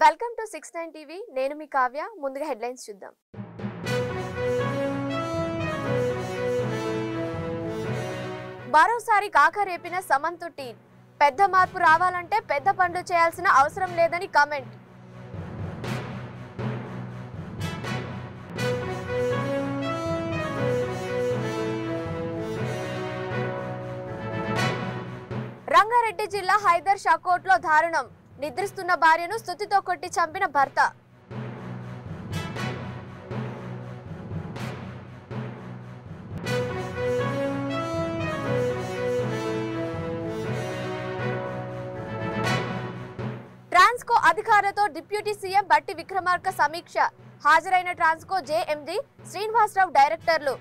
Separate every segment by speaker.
Speaker 1: Welcome to 69 TV. నేను మీ కావ్య. ముందుగా headlines చూద్దాం. మరోసారి కాకరేపిన సమంత్ టీం. పెద్ద మార్పు రావాలంటే పెద్ద పనులు చేయాల్సిన అవసరం లేదని కామెంట్. రంగారెడ్డి జిల్లా హైదర్ షాకోట్లో దారుణం. నిద్రిస్తున్న భార్యను స్తుతితో కొట్టి చంపిన భర్త. ట్రాన్స్కో అధికారులతో డిప్యూటీ సీఎం బట్టి విక్రమార్క సమీక్ష. హాజరైన ట్రాన్స్కో జేఎండీ శ్రీనివాసరావు డైరెక్టర్లు.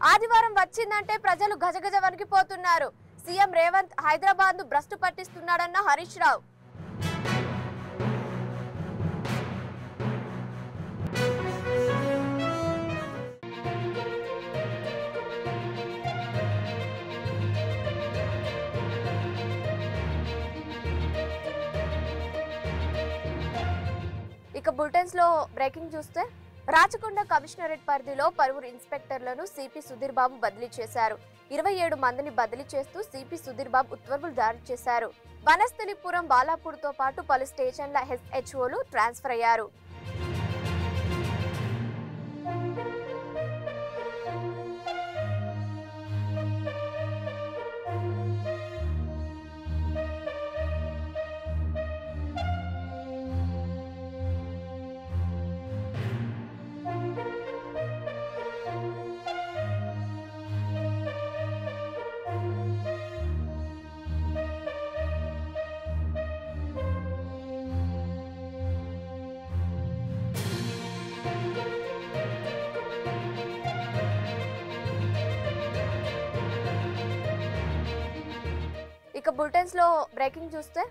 Speaker 1: ఆదివారం వచ్చిందంటే ప్రజలు గజగజ వణికిపోతున్నారు. సీఎం రేవంత్ హైదరాబాద్ ను భ్రష్టు పట్టిస్తున్నాడన్న హరీష్ రావు. ఇక బులెటిన్స్ లో బ్రేకింగ్ చూస్తే, రాచకొండ కమిషనరేట్ పరిధిలో పలువురు ఇన్స్పెక్టర్లను సిపి సుధీర్ బాబు బదిలీ చేశారు. 27 మందిని బదిలీ చేస్తూ సిపి సుధీర్ బాబు ఉత్తర్వులు జారీ చేశారు. వనస్థలిపురం, బాలాపూర్తో పాటు పలు స్టేషన్ల ఎస్హెచ్ఓలు ట్రాన్స్ఫర్ అయ్యారు. ఇక బులెటిన్స్ లో బ్రేకింగ్ చూస్తే,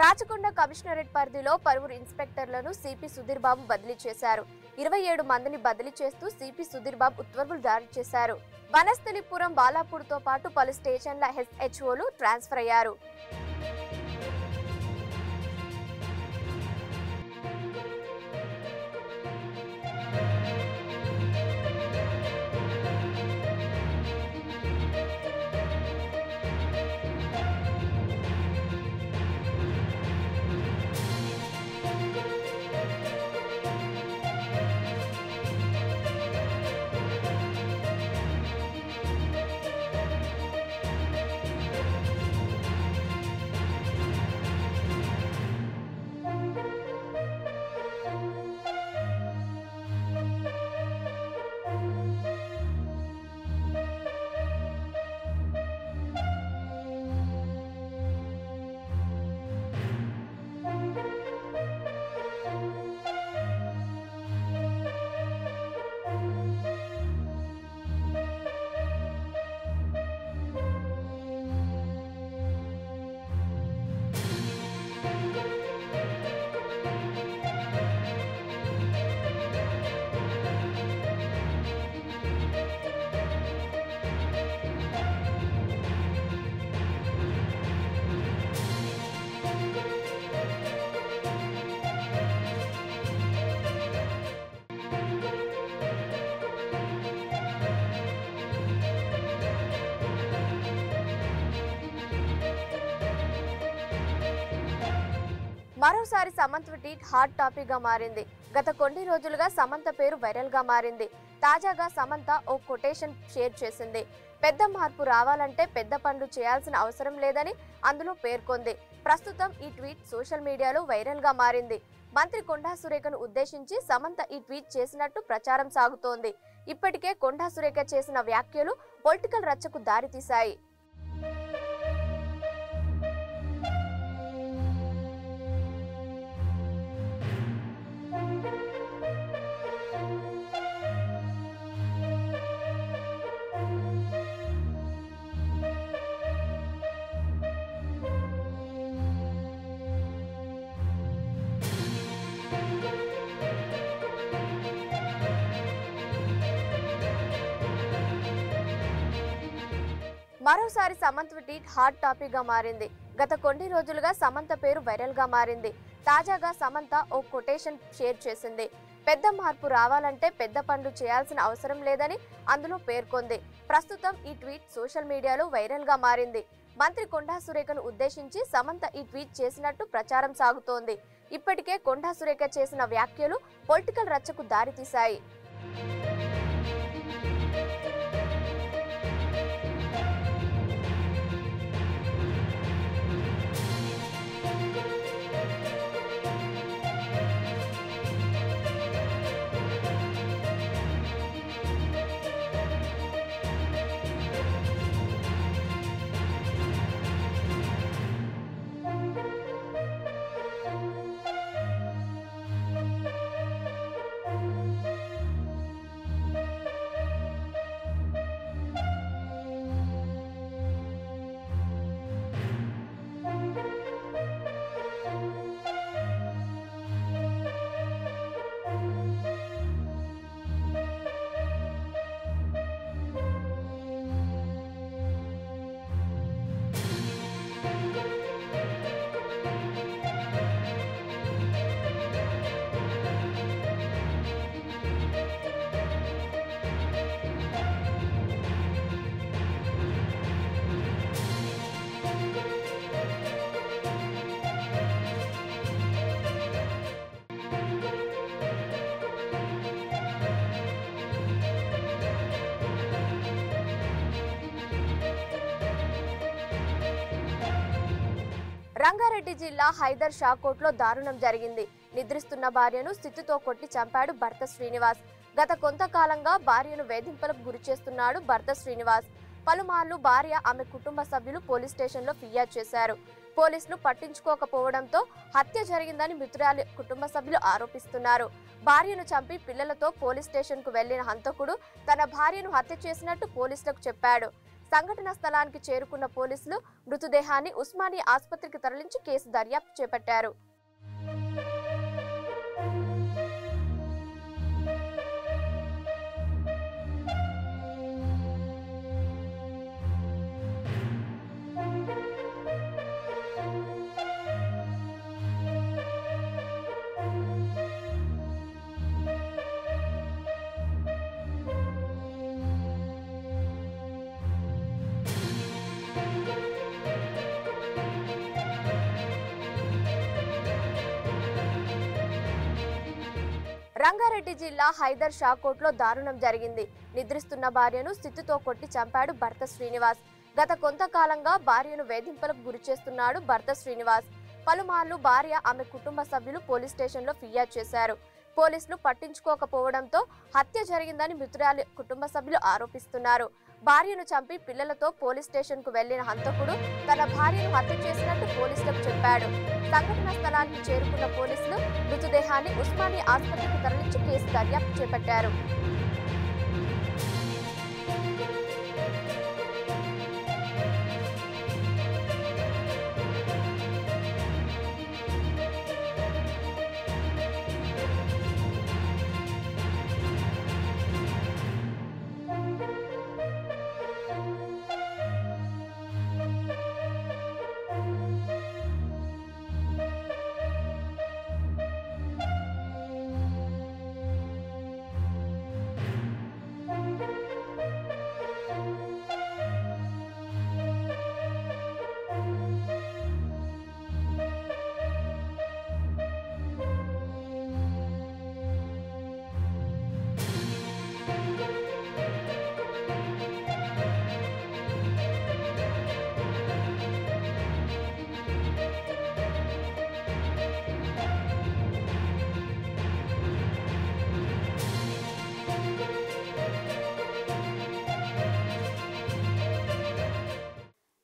Speaker 1: రాచకొండ కమిషనరేట్ పరిధిలో పలువురు ఇన్స్పెక్టర్లను సిపి సుధీర్ బాబు బదిలీ చేశారు. 27 మందిని బదిలీ చేస్తూ సిపి సుధీర్ బాబు ఉత్తర్వులు జారీ చేశారు. వనస్థలిపురం, బాలాపూర్తో పాటు పలు స్టేషన్ల ఎస్హెచ్ఓలు ట్రాన్స్ఫర్ అయ్యారు. మరోసారి సమంత్ ట్వీట్ హాట్ టాపిక్ గా మారింది. గత కొన్ని రోజులుగా సమంత పేరు వైరల్ గా మారింది. తాజాగా సమంత ఓ కొటేషన్ షేర్ చేసింది. పెద్ద మార్పు రావాలంటే పెద్ద పనులు చేయాల్సిన అవసరం లేదని అందులో పేర్కొంది. ప్రస్తుతం ఈ ట్వీట్ సోషల్ మీడియాలో వైరల్ గా మారింది. మంత్రి కొండా సురేఖను ఉద్దేశించి సమంత ఈ ట్వీట్ చేసినట్టు ప్రచారం సాగుతోంది. ఇప్పటికే కొండా సురేఖ చేసిన వ్యాఖ్యలు పొలిటికల్ రచ్చకు దారితీశాయి. మరోసారి సమంత ట్వీట్ హాట్ టాపిక్ గా మారింది. గత కొన్ని రోజులుగా సమంత పేరు వైరల్ గా మారింది. తాజాగా సమంత ఓ కొటేషన్ షేర్ చేసింది. పెద్ద మార్పు రావాలంటే పెద్ద పనులు చేయాల్సిన అవసరం లేదని అందులో పేర్కొంది. ప్రస్తుతం ఈ ట్వీట్ సోషల్ మీడియాలో వైరల్ గా మారింది. మంత్రి కొండా సురేఖను ఉద్దేశించి సమంత ఈ ట్వీట్ చేసినట్టు ప్రచారం సాగుతోంది. ఇప్పటికే కొండా సురేఖ చేసిన వ్యాఖ్యలు పొలిటికల్ రచ్చకు దారితీశాయి. రంగారెడ్డి జిల్లా హైదర్ షాకోట్లో దారుణం జరిగింది. నిద్రిస్తున్న భార్యను స్థితితో కొట్టి చంపాడు భర్త శ్రీనివాస్. గత కొంతకాలంగా భార్యను వేధింపులకు గురిచేస్తున్నాడు భర్త శ్రీనివాస్. పలుమార్లు భార్య, ఆమె కుటుంబ సభ్యులు పోలీస్ స్టేషన్లో ఫిర్యాదు చేశారు. పోలీసులు పట్టించుకోకపోవడంతో హత్య జరిగిందని మృతురాలి కుటుంబ సభ్యులు ఆరోపిస్తున్నారు. భార్యను చంపి పిల్లలతో పోలీస్ స్టేషన్కు వెళ్లిన హంతకుడు తన భార్యను హత్య చేసినట్టు పోలీసులకు చెప్పాడు. సంఘటన స్థలానికి చేరుకున్న పోలీసులు మృతదేహాన్ని ఉస్మానియా ఆసుపత్రికి తరలించి కేసు దర్యాప్తు చేపట్టారు. రంగారెడ్డి జిల్లా హైదర్ షాకోట్లో దారుణం జరిగింది. నిద్రిస్తున్న భార్యను స్థితితో కొట్టి చంపాడు భర్త శ్రీనివాస్. గత కొంతకాలంగా భార్యను వేధింపులకు గురిచేస్తున్నాడు భర్త శ్రీనివాస్. పలుమార్లు భార్య, ఆమె కుటుంబ సభ్యులు పోలీస్ స్టేషన్లో ఫిర్యాదు చేశారు. పోలీసులు పట్టించుకోకపోవడంతో హత్య జరిగిందని మృతురాలి కుటుంబ సభ్యులు ఆరోపిస్తున్నారు. భార్యను చంపి పిల్లలతో పోలీస్ స్టేషన్కు వెళ్లిన హంతకుడు తన భార్యను హత్య చేసినట్టు పోలీసులకు చెప్పాడు. సంఘటన స్థలానికి చేరుకున్న పోలీసులు మృతదేహాన్ని ఉస్మానియా ఆసుపత్రికి తరలించి కేసు దర్యాప్తు చేపట్టారు.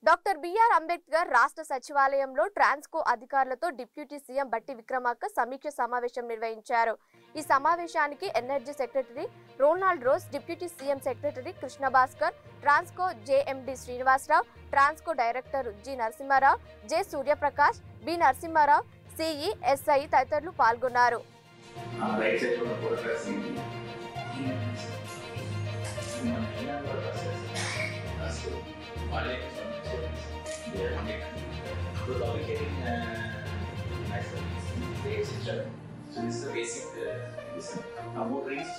Speaker 1: డాక్టర్ బిఆర్ అంబేద్కర్ రాష్ట్ర సచివాలయంలో ట్రాన్స్కో అధికారులతో డిప్యూటీ సీఎం బట్టి విక్రమార్క సమీక్ష సమావేశం నిర్వహించారు. ఈ సమావేశానికి energy secretary Ronald Rose, deputy CM secretary Krishna Bhaskar, Transco JMD Srinivasarao, Transco director G Narasimharao, J Suryaprakash, B Narasimharao, CE, SI తదితరులు పాల్గొన్నారు.
Speaker 2: వాళ్ళే So this is the basic more rings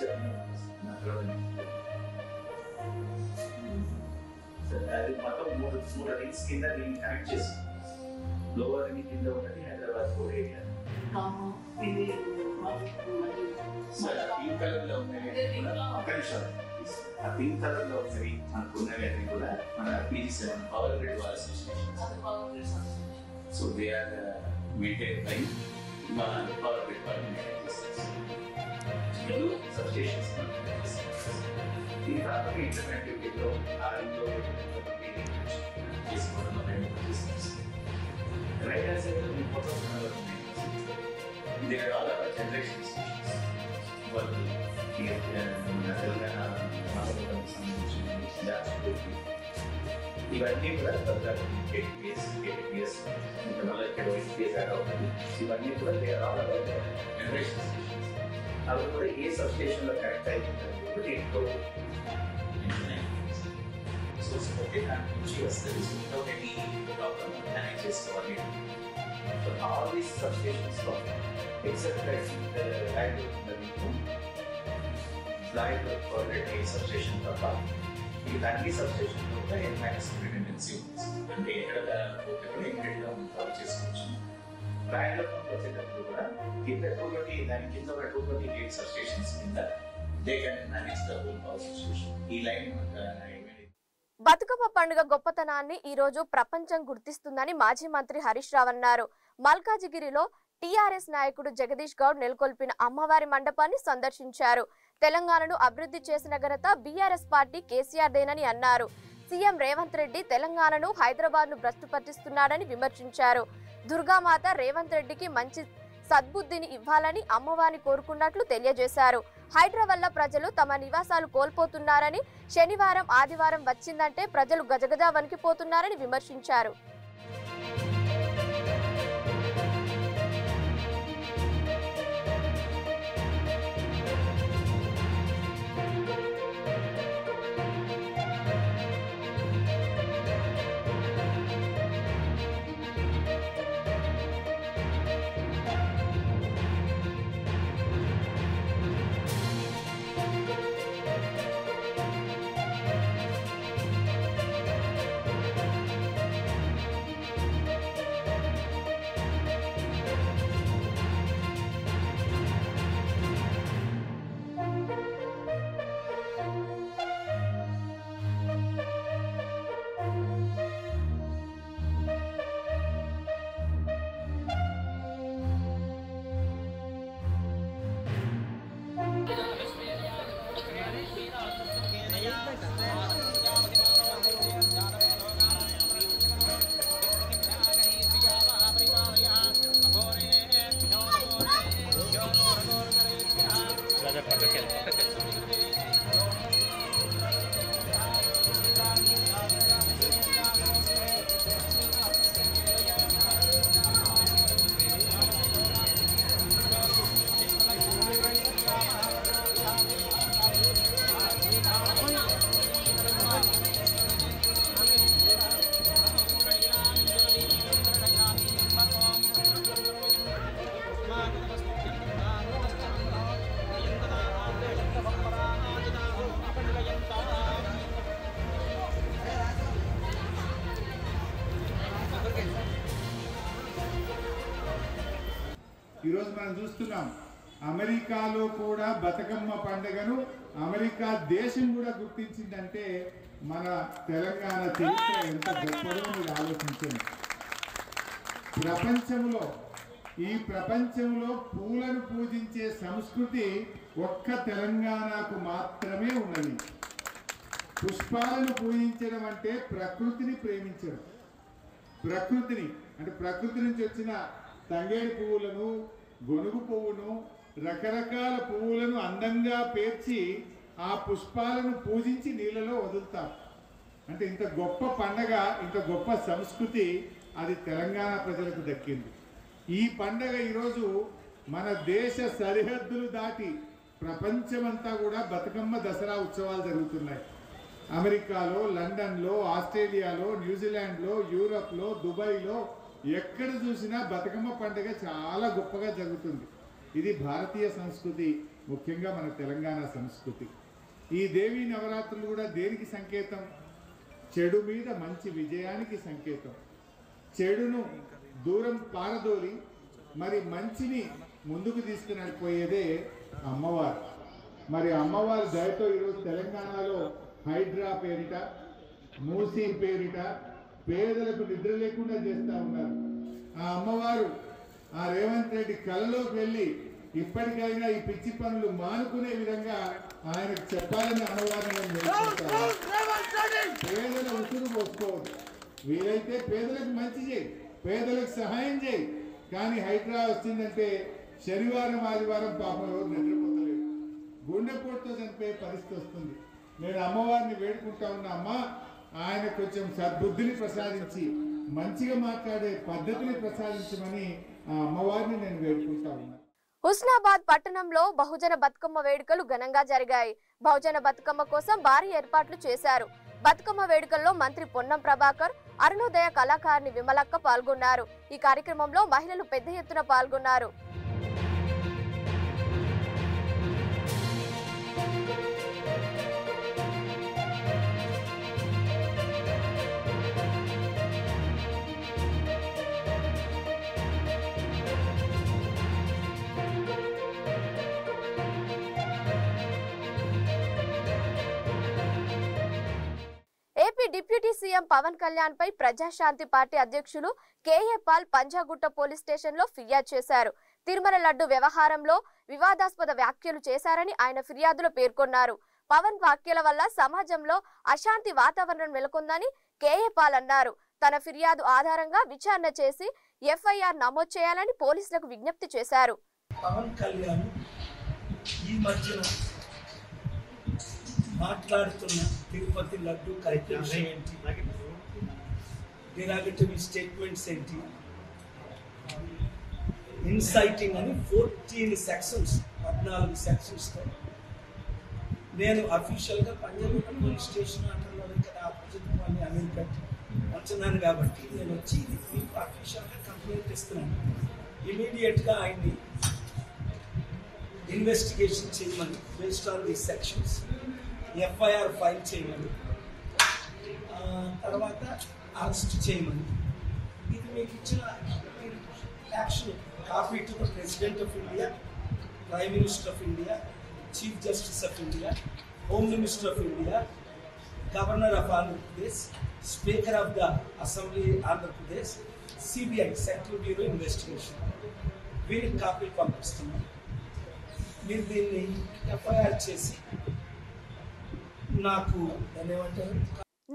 Speaker 2: అది మొత్తం మూడు రింగ్స్ కింద దీన్ని కనెక్ట్ చేసి లోవర్ రింగ్ కింద ఉన్నది Hyderabad core area. Pink colour లో ఆ పింక్ కలర్ లో ఒకసారి అనుకున్నవి అన్ని కూడా మన PG7 power grid wall station. So they are maintain by power grid wall substations. ఈ కాకుండా ఇంటర్నెట్ ఆరిందో చేసుకోవడం రైట్ హ్యాండ్ సైడ్ లో photo there are all other generation stations. Well, Telangana రాష్ట్రానికి సంబంధించిన ఇవన్నీ కూడా KTPS ఇంకా మళ్ళీ ఇక్కడ OSPS యాడ్ అవుతుంది. ఇవన్నీ కూడా there are all other generation stations. అవి కూడా ఏ సబ్ స్టేషన్ లో కనెక్ట్ అయిపోతుంది ఇంట్లో సోర్స్ ఒకటి దాని నుంచి వస్తుంది. వితౌట్ ఎనీ ప్రాబ్లమ్ కనెక్ట్ చేసుకోవాలి. So all these substations from except that the line already substation తప్ప ఈ అన్ని సబ్స్టేషన్ కూడా N-minus redundancy ఉంది. అంటే ఎక్కడ పోతే కూడా ఇమీడియట్ గా మనం చేసుకోవచ్చు. లైన్ వచ్చేటప్పుడు కూడా కింద 220 దాని కింద ఒక 228 సబ్స్టేషన్స్ కింద they can manage the whole power system. ఈ లైన్
Speaker 1: బతుకమ్మ పండుగ గొప్పతనాన్ని ఈ రోజు ప్రపంచం గుర్తిస్తుందని మాజీ మంత్రి హరీష్ రావు అన్నారు. మల్కాజిగిరిలో టీఆర్ఎస్ నాయకుడు జగదీష్ గౌడ్ నెలకొల్పిన అమ్మవారి మండపాన్ని సందర్శించారు. తెలంగాణను అభివృద్ధి చేసిన ఘనత బీఆర్ఎస్ పార్టీ కేసీఆర్ దేనని అన్నారు. సీఎం రేవంత్ రెడ్డి తెలంగాణను హైదరాబాద్ ను భ్రష్టు పట్టిస్తున్నాడని విమర్శించారు. దుర్గామాత రేవంత్ రెడ్డికి మంచి సద్బుద్ధిని ఇవ్వాలని అమ్మవారిని కోరుకున్నట్లు తెలియజేశారు. హైడ్రా వల్ల ప్రజలు తమ నివాసాలు కోల్పోతున్నారని, శనివారం ఆదివారం వచ్చిందంటే ప్రజలు గజగజ వణికిపోతున్నారని విమర్శించారు.
Speaker 3: ఈరోజు మనం చూస్తున్నాం అమెరికాలో కూడా బతుకమ్మ పండుగను అమెరికా దేశం కూడా గుర్తించిందంటే మన తెలంగాణ చరిత్ర ఎంత గొప్పదో మీరు ఆలోచించండి. ప్రపంచంలో పూలను పూజించే సంస్కృతి ఒక్క తెలంగాణకు మాత్రమే ఉన్నది. పుష్పాలను పూజించడం అంటే ప్రకృతిని ప్రేమించడం. ప్రకృతి నుంచి వచ్చిన తంగేడు పువ్వులను, గొనుగు పువ్వును, రకరకాల పువ్వులను అందంగా పేర్చి ఆ పుష్పాలను పూజించి నీళ్ళలో వదులుతారు. అంటే ఇంత గొప్ప పండగ, ఇంత గొప్ప సంస్కృతి అది తెలంగాణ ప్రజలకు దక్కింది. ఈ పండగ ఈరోజు మన దేశ సరిహద్దులు దాటి ప్రపంచమంతా కూడా బతుకమ్మ దసరా ఉత్సవాలు జరుగుతున్నాయి. అమెరికాలో, లండన్లో, ఆస్ట్రేలియాలో, న్యూజిలాండ్లో, యూరప్లో, దుబాయ్లో ఎక్కడ చూసినా బతుకమ్మ పండుగ చాలా గొప్పగా జరుగుతుంది. ఇది భారతీయ సంస్కృతి, ముఖ్యంగా మన తెలంగాణ సంస్కృతి. ఈ దేవీ నవరాత్రులు కూడా దేనికి సంకేతం? చెడు మీద మంచి విజయానికి సంకేతం. చెడును దూరం పారదోలి మరి మంచిని ముందుకు తీసుకునడిపోయేదే అమ్మవారు. మరి అమ్మవారి దయతో ఈరోజు తెలంగాణలో హైడ్రా పేరిట, మూసీ పేరిట పేదలకు నిద్ర లేకుండా చేస్తూ ఉన్నారు. ఆ అమ్మవారు ఆ రేవంత్ రెడ్డి కలలోకి వెళ్ళి ఇప్పటికైనా ఈ పిచ్చి పనులు మానుకునే విధంగా ఆయనకు చెప్పాలని అమ్మవారిని నేను వేడుకుంటాను. పేదల ఉసురు పోసుకోవద్దు, వీలైతే పేదలకు మంచి చేయి, పేదలకు సహాయం చేయి. కానీ హైడ్రా వచ్చిందంటే శనివారం ఆదివారం పాపం ఎవరు నిద్రపోతలేదు, గుండెపోటుతో చనిపోయే పరిస్థితి వస్తుంది. నేను అమ్మవారిని వేడుకుంటా ఉన్నా, అమ్మ ఆయన కొంచెం సద్బుద్ధిని ప్రసాదించి మంచిగా మాట్లాడే పద్ధతిని ప్రసాదించమని ఆ అమ్మవారిని నేను వేడుకుంటా ఉన్నా.
Speaker 1: హుస్నాబాద్ పట్టణంలో బహుజన బతుకమ్మ వేడుకలు ఘనంగా జరిగాయి. బహుజన బతుకమ్మ కోసం భారీ ఏర్పాట్లు చేశారు. బతుకమ్మ వేడుకల్లో మంత్రి పొన్నం ప్రభాకర్, అరుణోదయ కళాకారిణి విమలక్క పాల్గొన్నారు. ఈ కార్యక్రమంలో మహిళలు పెద్ద ఎత్తున పాల్గొన్నారు. AP deputy CM Pawan Kalyan పై ప్రజాశాంతి పార్టీ అధ్యక్షులు KA Paul Panjagutta police station లో ఫిర్యాదు చేశారు. తిరుమల లడ్డు వ్యవహారంలో వివాదాస్పద వ్యాఖ్యలు చేశారని ఆయన ఫిర్యాదులో పేర్కొన్నారు. పవన్ వ్యాఖ్యల వల్ల సమాజంలో అశాంతి వాతావరణం నెలకొందని కేఏ పాల్ అన్నారు. తన ఫిర్యాదు ఆధారంగా విచారణ చేసి ఎఫ్ఐఆర్ నమోదు చేయాలని పోలీసులకు విజ్ఞప్తి చేశారు.
Speaker 4: పవన్ కళ్యాణ్ ఈ మధ్యన మాట్లాడుతున్న తిరుపతి లడ్డు కల్పిషన్ ఏంటి, డిరాగటరీ స్టేట్మెంట్స్ ఏంటి, ఇన్సైటింగ్ అని 14 సెక్షన్స్ 14 సెక్షన్స్తో నేను అఫీషియల్గా పంజాగుట్ట పోలీస్ స్టేషన్ ఆటల్లో ఇక్కడ ఆపోజిట్ వాళ్ళని అమెరికా వచ్చున్నాను కాబట్టి నేను వచ్చి మీకు అఫీషియల్గా కంప్లైంట్ ఇస్తున్నాను. ఇమీడియట్గా ఆయన్ని ఇన్వెస్టిగేషన్ చేయమని, based on the sections FIR file చేయమని, తర్వాత అరెస్ట్ చేయమని. ఇది మీకు ఇచ్చిన action copy to the president of India, prime minister of India, chief justice of India, home minister of India, governor of Andhra Pradesh, speaker of the assembly Andhra Pradesh, CBI central bureau investigation, వీరికి కాపీలు పంపిస్తున్నాం. మీరు దీన్ని ఎఫ్ఐఆర్ చేసి నాకు ఏమంటారు.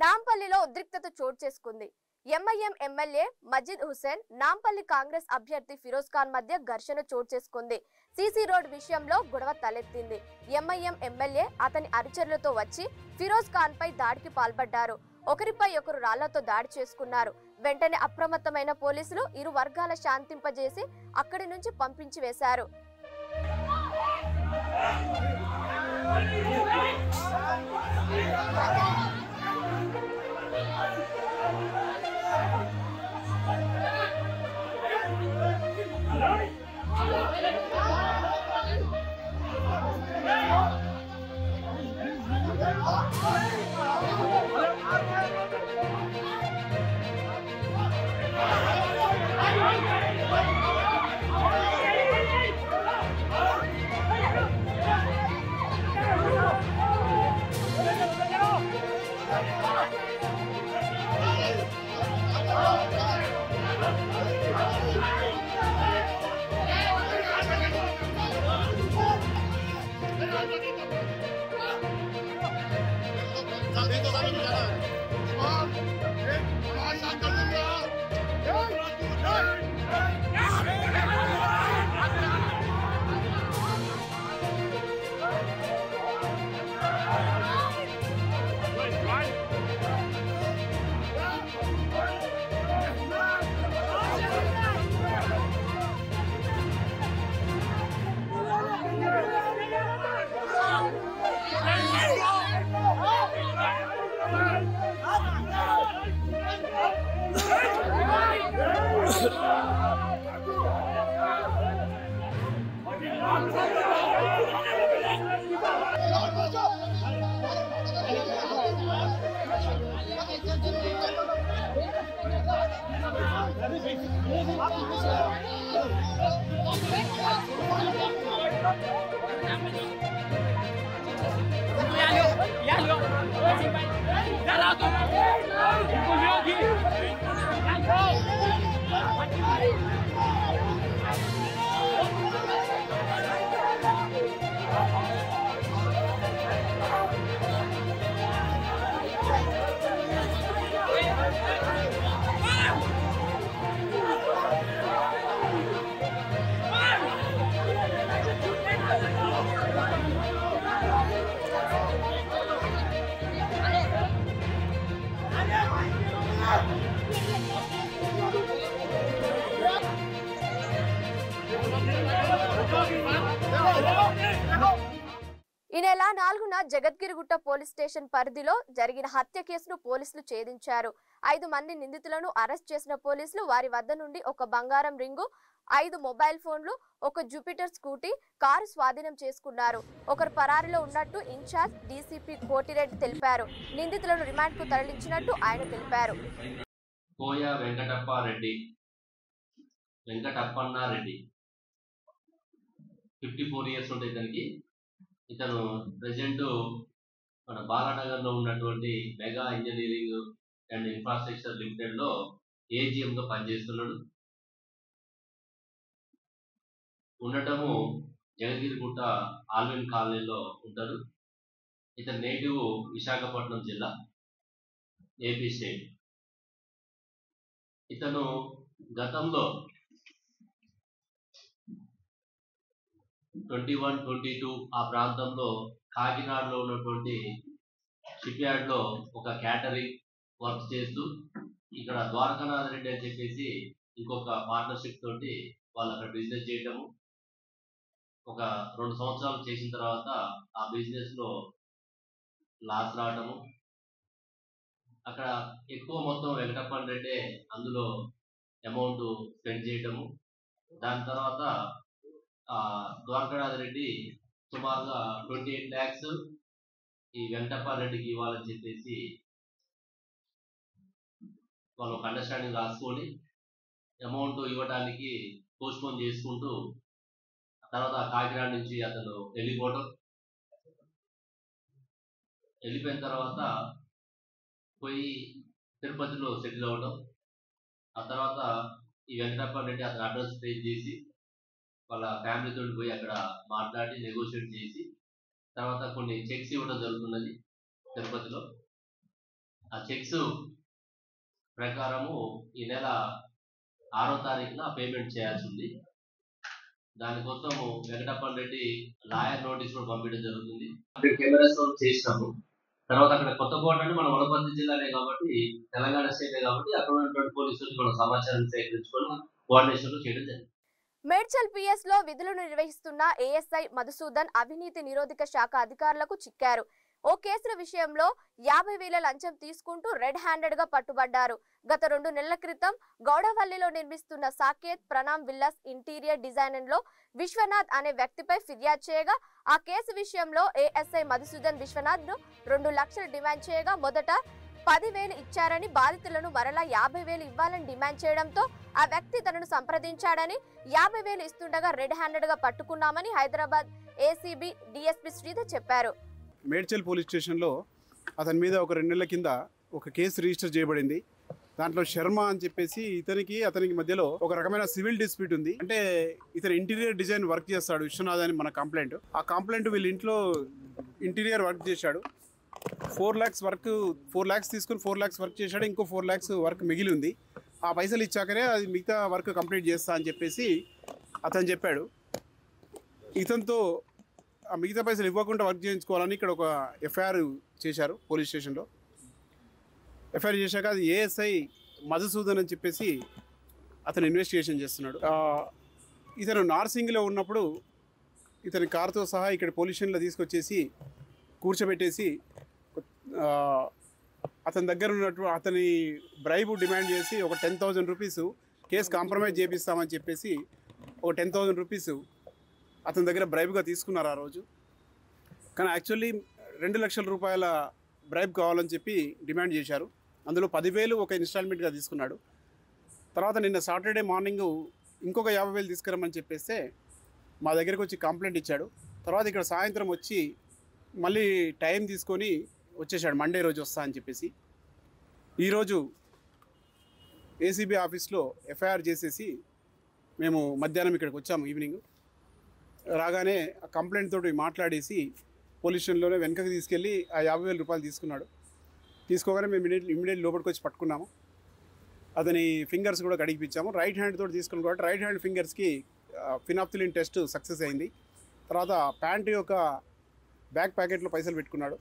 Speaker 1: నాంపల్లిలో ఉద్రిక్తత చోటు చేసుకుంది. ఎంఐఎం ఎమ్మెల్యే మజిద్ హుసేన్, నాంపల్లి కాంగ్రెస్ అభ్యర్థి ఫిరోజ్ ఖాన్ మధ్య ఘర్షణ చోటు చేసుకుంది. సీసీ రోడ్ విషయంలో గొడవ తలెత్తింది. ఎంఐఎం ఎమ్మెల్యే అతని అనుచరులతో వచ్చి ఫిరోజ్ ఖాన్ పై దాడికి పాల్పడ్డారు. ఒకరిపై ఒకరు రాళ్లతో దాడి చేసుకున్నారు. వెంటనే అప్రమత్తమైన పోలీసులు ఇరు వర్గాల శాంతింపజేసి అక్కడి నుంచి పంపించి వేశారు. ఈ నెల 4న జగద్గిరిగుట్ట పోలీస్ స్టేషన్ పరిధిలో జరిగిన హత్య కేసును పోలీసులు ఛేదించారు. 5 మంది నిందితులను అరెస్ట్ చేసిన పోలీసులు వారి వద్ద నుండి ఒక బంగారం రింగు, 5 మొబైల్ ఫోన్లు, ఒక జూపిటర్ స్కూటీ, కారు స్వాధీనం చేసుకున్నారు. ఒకరు పరారీలో ఉన్నట్టు ఇన్ఛార్జ్ డీసీపీ కోటిరెడ్డి తెలిపారు. నిందితులను రిమాండ్ కు తరలించినట్టు ఆయన తెలిపారు.
Speaker 5: కోయ వెంకటప్పన్నారెడ్డి 54 ఇయర్స్ ఉంటాయి ఇతనికి. ఇతను ప్రెసెంట్ మన బాలానగర్లో ఉన్నటువంటి మెగా ఇంజనీరింగ్ అండ్ ఇన్ఫ్రాస్ట్రక్చర్ లిమిటెడ్లో ఏజీఎంగా పనిచేస్తున్నాడు. ఉండటము జగద్గిరిగుట్ట ఆల్విన్ కాలనీలో ఉంటాడు. ఇతని నేటివ్ విశాఖపట్నం జిల్లా, ఏపీ స్టేట్. ఇతను గతంలో 21, 22 ఆ ప్రాంతంలో కాకినాడలో ఉన్నటువంటి షిప్ యార్డ్ లో ఒక క్యాటరింగ్ వర్క్ చేస్తూ ఇక్కడ ద్వారకానాథ్ రెడ్డి అని చెప్పేసి ఇంకొక పార్ట్నర్షిప్ తోటి వాళ్ళు అక్కడ బిజినెస్ చేయటము. ఒక 2 సంవత్సరాలు చేసిన తర్వాత ఆ బిజినెస్ లో లాస్ రావటము. అక్కడ ఎక్కువ మొత్తం వెంకటప్పన్ రెడ్డి అందులో అమౌంట్ స్పెండ్ చేయటము. దాని తర్వాత ద్వారకానాథ్ రెడ్డి సుమారుగా 28 lakhs ఈ వెంకటప్పన్ రెడ్డికి ఇవ్వాలని చెప్పేసి వాళ్ళు ఒక అండర్స్టాండింగ్ రాసుకొని అమౌంట్ ఇవ్వడానికి పోస్ట్పోన్ చేసుకుంటూ తర్వాత కాకినాడ నుంచి అతను వెళ్ళిపోయిన తర్వాత పోయి తిరుపతిలో సెటిల్ అవ్వడం. ఆ తర్వాత ఈ వెంకటప్పన్ రెడ్డి అతని అడ్రస్ ట్రేస్ చేసి వాళ్ళ ఫ్యామిలీతో పోయి అక్కడ మాట్లాడి నెగోషియేట్ చేసి తర్వాత కొన్ని చెక్స్ ఇవ్వడం జరుగుతున్నది తిరుపతిలో. ఆ చెక్స్ ప్రకారము ఈ నెల 6వ తారీఖున పేమెంట్ చేయాల్సి ఉంది. దానికోసము వెంకటప్పన్ రెడ్డి లాయర్ నోటీస్ కూడా పంపించడం జరుగుతుంది. కెమెరాస్ చేసినాము. తర్వాత అక్కడ కొత్తకోట అంటే మన వనపర్తి జిల్లానే కాబట్టి తెలంగాణ స్టేటే కాబట్టి అక్కడ ఉన్నటువంటి పోలీసులు మనం సమాచారం సేకరించుకొని కోఆర్డినేషన్ చేయడం జరిగింది.
Speaker 1: మేడ్చల్ పిఎస్ లో విధులను నిర్వహిస్తున్న ఏఎస్ఐ మధుసూదన్ అవినీతి నిరోధక శాఖ అధికారులకు చిక్కారు. ఓ కేసుల విషయంలో 50,000 లంచం తీసుకుంటూ రెడ్ హ్యాండెడ్ గా పట్టుబడ్డారు. గత 2 నెలల క్రితం గౌడవల్లిలో నిర్మిస్తున్న Saketh Pranam villas interior designer లో విశ్వనాథ్ అనే వ్యక్తిపై ఫిర్యాదు చేయగా ఆ కేసు విషయంలో ఏఎస్ఐ మధుసూదన్ విశ్వనాథ్ ను 2 లక్షలు డిమాండ్ చేయగా మొదట 10,000 ఇచ్చారని, బాధితులను మరలా 50,000 ఇవ్వాలని డిమాండ్ చేయడంతో ఆ వ్యక్తి తనను సంప్రదించాడని, 50,000 ఇస్తుండగా రెడ్ హ్యాండెడ్ గా పట్టుకున్నామని హైదరాబాద్ ఏసీబీ డీఎస్పీ శ్రీధర్ చెప్పారు.
Speaker 6: మేడ్చల్ పోలీస్ స్టేషన్లో అతని మీద ఒక 2 నెలల కింద ఒక కేసు రిజిస్టర్ చేయబడింది. దాంట్లో శర్మ అని చెప్పేసి అతనికి మధ్యలో ఒక రకమైన సివిల్ డిస్ప్యూట్ ఉంది. అంటే ఇతను ఇంటీరియర్ డిజైన్ వర్క్ చేస్తాడు విశ్వనాథ్ అని మన కంప్లైంట్. ఆ కంప్లైంట్ వీళ్ళ ఇంట్లో ఇంటీరియర్ వర్క్ చేశాడు. 4 lakhs తీసుకుని 4 lakhs వర్క్ చేశాడు. ఇంకో 4 lakhs వర్క్ మిగిలి ఉంది. ఆ పైసలు ఇచ్చాకనే అది మిగతా వర్క్ కంప్లీట్ చేస్తా అని చెప్పేసి అతను చెప్పాడు. ఇతనితో ఆ మిగతా పైసలు ఇవ్వకుండా వర్క్ చేయించుకోవాలని ఇక్కడ ఒక ఎఫ్ఐఆర్ చేశారు పోలీస్ స్టేషన్లో. ఎఫ్ఐఆర్ చేశాక అది ఏఎస్ఐ మధుసూదన్ అని చెప్పేసి అతను ఇన్వెస్టిగేషన్ చేస్తున్నాడు. ఇతను నార్సింగ్లో ఉన్నప్పుడు ఇతని కారుతో సహా ఇక్కడ పోలీస్ స్టేషన్లో తీసుకొచ్చేసి కూర్చోబెట్టేసి అతని దగ్గర ఉన్నట్టు అతని బ్రైబు డిమాండ్ చేసి ఒక 10,000 రూపీస్ కేసు కాంప్రమైజ్ చేపిస్తామని చెప్పేసి ఒక 10,000 రూపీస్ అతని దగ్గర బ్రైబ్గా తీసుకున్నారు ఆ రోజు. కానీ యాక్చువల్లీ 2 లక్షల రూపాయల బ్రైబ్ కావాలని చెప్పి డిమాండ్ చేశారు. అందులో 10,000 ఒక ఇన్స్టాల్మెంట్గా తీసుకున్నాడు. తర్వాత నిన్న సాటర్డే మార్నింగ్ ఇంకొక 50,000 తీసుకురమ్మని చెప్పేస్తే మా దగ్గరికి వచ్చి కంప్లైంట్ ఇచ్చాడు. తర్వాత ఇక్కడ సాయంత్రం వచ్చి మళ్ళీ టైం తీసుకొని వచ్చేసాడు. మండే రోజు వస్తా అని చెప్పేసి ఈరోజు ఏసీబీ ఆఫీస్లో ఎఫ్ఐఆర్ చేసేసి మేము మధ్యాహ్నం ఇక్కడికి వచ్చాము. ఈవినింగ్ రాగానే ఆ కంప్లైంట్ తోటి మాట్లాడేసి పోలీస్ స్టేషన్లోనే వెనకకి తీసుకెళ్ళి ఆ 50,000 రూపాయలు తీసుకున్నాడు. తీసుకోగానే మేము ఇమీడియట్ లోపలికి వచ్చి పట్టుకున్నాము. అతని ఫింగర్స్ కూడా కడిగిపించాము. రైట్ హ్యాండ్ తోటి తీసుకున్నాం కాబట్టి రైట్ హ్యాండ్ ఫింగర్స్కి ఫినాప్థలిన్ టెస్ట్ సక్సెస్ అయింది. తర్వాత ప్యాంటు యొక్క బ్యాక్ ప్యాకెట్లో పైసలు పెట్టుకున్నాడు.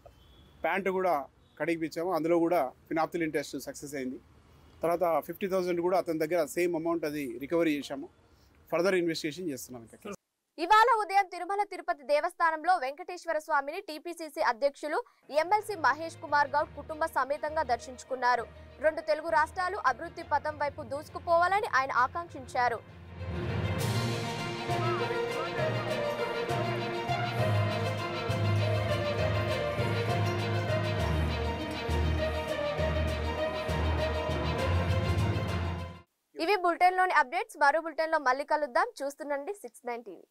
Speaker 6: ప్యాంటు కూడా కడిగిపించాము, అందులో కూడా ఫినాప్థలిన్ టెస్ట్ సక్సెస్ అయింది. తర్వాత 50,000 కూడా అతని దగ్గర సేమ్ అమౌంట్ అది రికవరీ చేశాము. ఫర్దర్ ఇన్వెస్టిగేషన్ చేస్తున్నాం.
Speaker 1: ఇవాళ ఉదయం తిరుమల తిరుపతి దేవస్థానంలో వెంకటేశ్వర స్వామిని టీపీసీసీ అధ్యక్షులు ఎమ్మెల్సీ మహేష్ కుమార్ గౌడ్ కుటుంబ సమేతంగా దర్శించుకున్నారు. 2 తెలుగు రాష్ట్రాలు అభివృద్ధి పథం వైపు దూసుకుపోవాలని ఆయన ఆకాంక్షించారు. ఇవి బులెటిన్లోని అప్డేట్స్. మరో బులెటిన్లో మళ్ళీ కలుద్దాం. చూస్తుండండి 6/9 టీవీ.